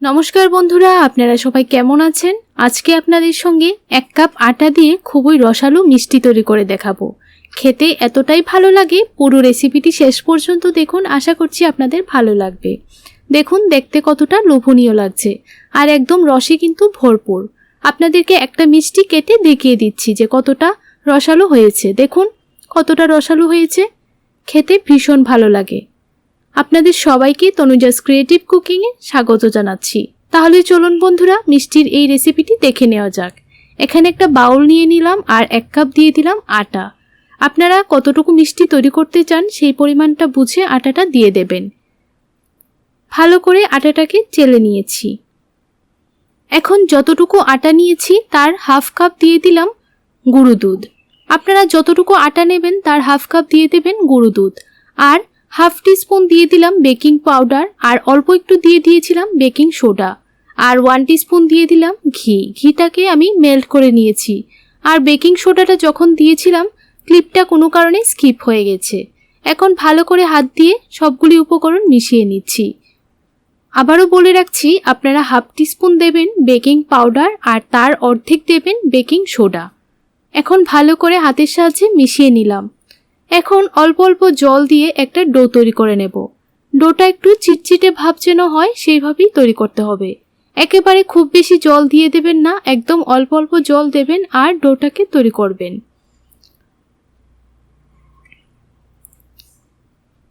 নমস্কার বন্ধুরা, আপনারা সবাই কেমন আছেন? আজকে আপনাদের সঙ্গে 1 কাপ আটা দিয়ে খুবই রসালো মিষ্টি তৈরি করে দেখাবো। খেতে এতটাই ভালো লাগে, পুরো রেসিপিটি শেষ পর্যন্ত দেখুন, আশা করছি আপনাদের ভালো লাগবে। দেখুন দেখতে কতটা লোভনীয় লাগছে আর একদম রসে কিন্তু ভরপুর। আপনাদেরকে একটা মিষ্টি কেটে দেখিয়ে দিচ্ছি যে কতটা রসালো হয়েছে। দেখুন কতটা রসালো হয়েছে, খেতে ভীষণ ভালো লাগে। আপনাদের সবাইকে তনুজাস ক্রিয়েটিভ কুকিংয়ে স্বাগত জানাচ্ছি। তাহলে চলুন বন্ধুরা, মিষ্টির এই রেসিপিটি দেখে নেওয়া যাক। এখানে একটা বাউল নিয়ে নিলাম আর 1 কাপ দিয়ে দিলাম আটা। আপনারা কতটুকু মিষ্টি তৈরি করতে চান সেই পরিমাণটা বুঝে আটাটা দিয়ে দেবেন। ভালো করে আটাটাকে চেলে নিয়েছি। এখন যতটুকু আটা নিয়েছি তার হাফ কাপ দিয়ে দিলাম গুঁড়ো দুধ। আপনারা যতটুকু আটা নেবেন তার হাফ কাপ দিয়ে দেবেন গুঁড়ো দুধ। আর হাফ টিস্পুন দিয়ে দিলাম বেকিং পাউডার আর অল্প একটু দিয়ে দিয়েছিলাম বেকিং সোডা। আর 1 টিস্পুন দিয়ে দিলাম ঘি। ঘিটাকে আমি মেল্ট করে নিয়েছি। আর বেকিং সোডাটা যখন দিয়েছিলাম ক্লিপটা কোনো কারণে স্কিপ হয়ে গেছে। এখন ভালো করে হাত দিয়ে সবগুলি উপকরণ মিশিয়ে নিচ্ছি। আবারও বলে রাখছি, আপনারা হাফ টিস্পুন দেবেন বেকিং পাউডার আর তার অর্ধেক দেবেন বেকিং সোডা। এখন ভালো করে হাতের সাহায্যে মিশিয়ে নিলাম। এখন অল্প অল্প জল দিয়ে একটা ডো তৈরি করে নেব। ডোটা একটু চিটচিটে ভাব যেন হয় সেইভাবেই তৈরি করতে হবে। একেবারে খুব বেশি জল দিয়ে দেবেন না, একদম অল্প অল্প জল দেবেন আর ডোটাকে তৈরি করবেন।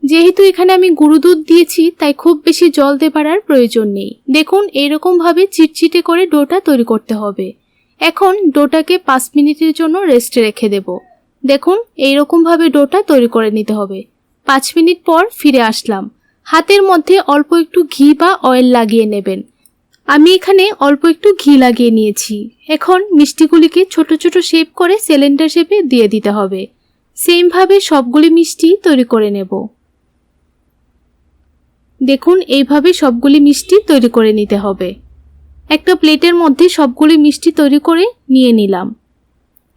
যেহেতু এখানে আমি গুঁড়ো দুধ দিয়েছি তাই খুব বেশি জল দেবার আর প্রয়োজন নেই। দেখুন এইরকম ভাবে চিটচিটে করে ডোটা তৈরি করতে হবে। এখন ডোটাকে 5 মিনিটের জন্য রেস্টে রেখে দেব। দেখুন এইরকম ভাবে ডোটা তৈরি করে নিতে হবে। 5 মিনিট পর ফিরে আসলাম। হাতের মধ্যে অল্প একটু ঘি বা অয়েল লাগিয়ে নেবেন। আমি এখানে অল্প একটু ঘি লাগিয়ে নিয়েছি। এখন মিষ্টিগুলিকে ছোট ছোট শেপ করে সিলিন্ডার শেপে দিয়ে দিতে হবে। সেম ভাবে সবগুলি মিষ্টি তৈরি করে নেব। দেখুন এইভাবে সবগুলি মিষ্টি তৈরি করে নিতে হবে। একটা প্লেটের মধ্যে সবগুলি মিষ্টি তৈরি করে নিয়ে নিলাম।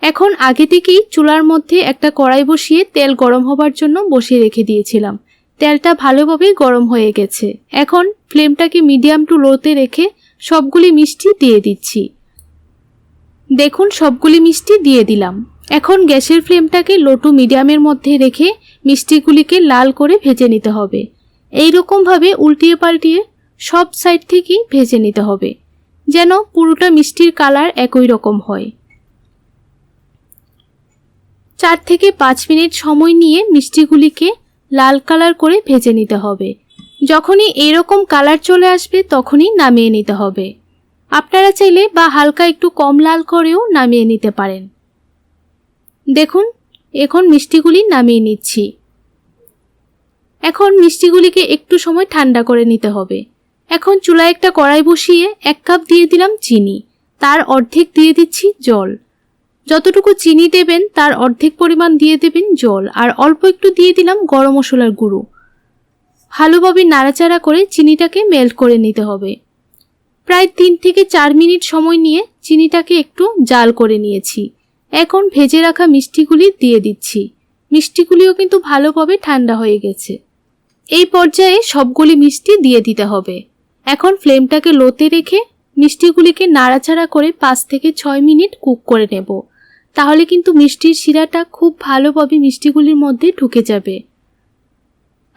এখন আগে থেকেই চুলার মধ্যে একটা কড়াই বসিয়ে তেল গরম হবার জন্য বসিয়ে রেখে দিয়েছিলাম। তেলটা ভালোভাবে গরম হয়ে গেছে। এখন ফ্লেমটাকে মিডিয়াম টু লোতে রেখে সবগুলি মিষ্টি দিয়ে দিচ্ছি। দেখুন সবগুলি মিষ্টি দিয়ে দিলাম। এখন গ্যাসের ফ্লেমটাকে লো টু মিডিয়ামের মধ্যে রেখে মিষ্টিগুলিকে লাল করে ভেজে নিতে হবে। এইরকমভাবে উল্টিয়ে পাল্টিয়ে সব সাইড থেকেই ভেজে নিতে হবে, যেন পুরোটা মিষ্টির কালার একই রকম হয়। 4 থেকে 5 মিনিট সময় নিয়ে মিষ্টিগুলিকে লাল কালার করে ভেজে নিতে হবে। যখনই এরকম কালার চলে আসবে তখনই নামিয়ে নিতে হবে। আপনারা চাইলে বা হালকা একটু কম লাল করেও নামিয়ে নিতে পারেন। দেখুন এখন মিষ্টিগুলি নামিয়ে নিচ্ছি। এখন মিষ্টিগুলিকে একটু সময় ঠান্ডা করে নিতে হবে। এখন চুলায় একটা কড়াই বসিয়ে 1 কাপ দিয়ে দিলাম চিনি। তার অর্ধেক দিয়ে দিচ্ছি জল। যতটুকু চিনি দেবেন তার অর্ধেক পরিমাণ দিয়ে দেবেন জল। আর অল্প একটু দিয়ে দিলাম গরম মশলার গুঁড়ো। ভালোভাবে নাড়াচাড়া করে চিনিটাকে মেল্ট করে নিতে হবে। প্রায় 3 থেকে 4 মিনিট সময় নিয়ে চিনিটাকে একটু জাল করে নিয়েছি। এখন ভেজে রাখা মিষ্টিগুলি দিয়ে দিচ্ছি। মিষ্টিগুলিও কিন্তু ভালোভাবে ঠান্ডা হয়ে গেছে। এই পর্যায়ে সবগুলি মিষ্টি দিয়ে দিতে হবে। এখন ফ্লেমটাকে লোতে রেখে মিষ্টিগুলিকে নাড়াচাড়া করে 5 থেকে 6 মিনিট কুক করে নেব। তাহলে কিন্তু মিষ্টির শিরাটা খুব ভালোভাবে মিষ্টিগুলির মধ্যে ঢুকে যাবে।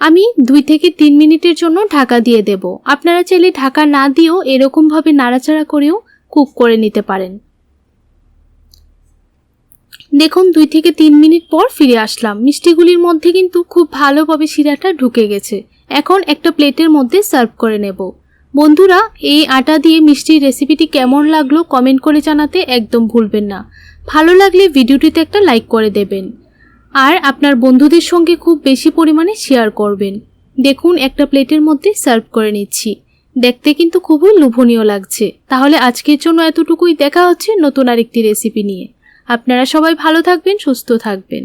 আমি 2 থেকে 3 মিনিটের জন্য ঢাকা দিয়ে দেব। আপনারা চাইলে ঢাকা না দিয়েও এরকমভাবে নাড়াচাড়া করেও কুক করে নিতে পারেন। দেখুন 2 থেকে 3 মিনিট পর ফিরে আসলাম। মিষ্টিগুলির মধ্যে কিন্তু খুব ভালোভাবে শিরাটা ঢুকে গেছে। এখন একটা প্লেটের মধ্যে সার্ভ করে নেব। বন্ধুরা, এই আটা দিয়ে মিষ্টির রেসিপিটি কেমন লাগলো কমেন্ট করে জানাতে একদম ভুলবেন না। ভালো লাগলে ভিডিওটিতে একটা লাইক করে দেবেন আর আপনার বন্ধুদের সঙ্গে খুব বেশি পরিমাণে শেয়ার করবেন। দেখুন একটা প্লেটের মধ্যে সার্ভ করে নিচ্ছি। দেখতে কিন্তু খুবই লোভনীয় লাগছে। তাহলে আজকের জন্য এতটুকুই। দেখা হচ্ছে নতুন আরেকটি রেসিপি নিয়ে। আপনারা সবাই ভালো থাকবেন, সুস্থ থাকবেন।